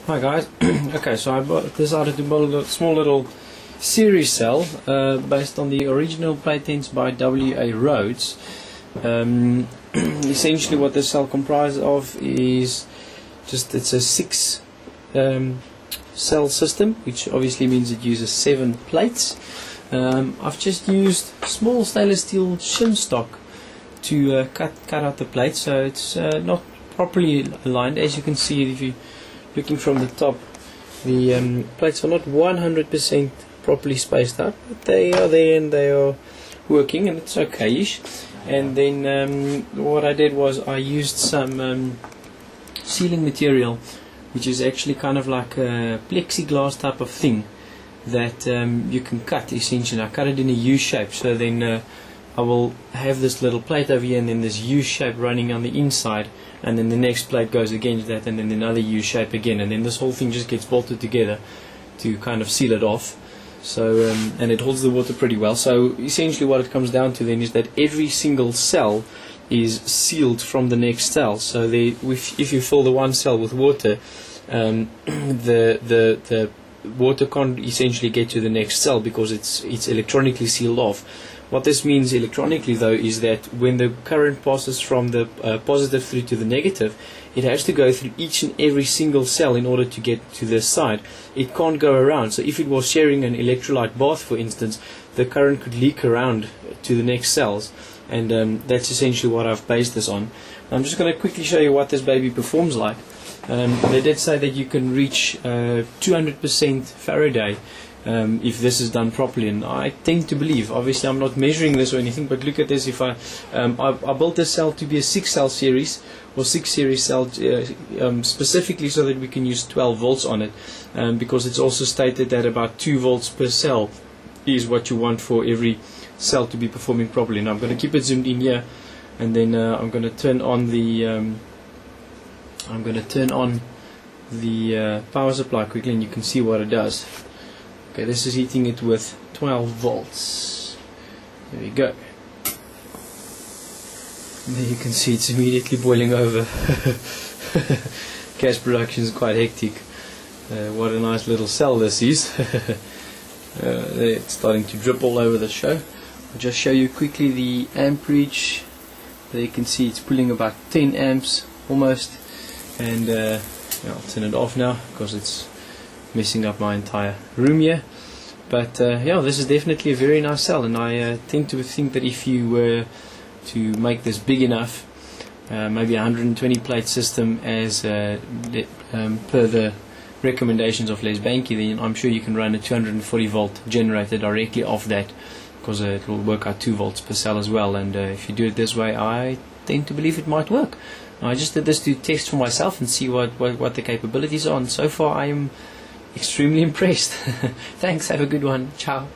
Hi guys. Okay, so I decided to build a small little series cell based on the original patents by W.A. Rhodes. Essentially what this cell comprises of is it's a 6 cell system, which obviously means it uses 7 plates. I've just used small stainless steel shim stock to cut out the plates, so it's not properly aligned. As you can see, if you looking from the top, the plates are not 100% properly spaced out, but they are there and they are working, and it's okay-ish. And then what I did was I used some sealing material, which is actually kind of like a plexiglass type of thing that you can cut. Essentially, I cut it in a U shape, so then I will have this little plate over here and then this U shape running on the inside, and then the next plate goes against that, and then another U shape again, and then this whole thing just gets bolted together to kind of seal it off. So and it holds the water pretty well. So essentially what it comes down to then is that every single cell is sealed from the next cell. So if you fill the one cell with water, the water can't essentially get to the next cell because it's electronically sealed off. What this means electronically, though, is that when the current passes from the positive through to the negative, it has to go through each and every single cell in order to get to this side. It can't go around. So if it was sharing an electrolyte bath, for instance, the current could leak around to the next cells, and that's essentially what I've based this on. I'm just going to quickly show you what this baby performs like. They did say that you can reach 200% Faraday if this is done properly, and I tend to believe. Obviously I'm not measuring this or anything, but look at this. If I built this cell to be a 6 cell series or 6 series cell specifically so that we can use 12 volts on it, because it's also stated that about 2 volts per cell is what you want for every cell to be performing properly. Now I'm going to keep it zoomed in here, and then I'm going to turn on the power supply quickly, and you can see what it does. Okay, this is heating it with 12 volts. There we go. And there you can see it's immediately boiling over. Gas production is quite hectic. What a nice little cell this is. It's starting to drip all over the show. I'll just show you quickly the amperage. There you can see it's pulling about 10 amps almost. And I'll turn it off now because it's messing up my entire room here. But yeah, this is definitely a very nice cell, and I tend to think that if you were to make this big enough, maybe a 120 plate system as per the recommendations of Les Banky, then I'm sure you can run a 240 volt generator directly off that, because it will work out 2 volts per cell as well. And if you do it this way, I tend to believe it might work. I just did this to test for myself and see what the capabilities are, and so far I am extremely impressed. Thanks, have a good one. Ciao.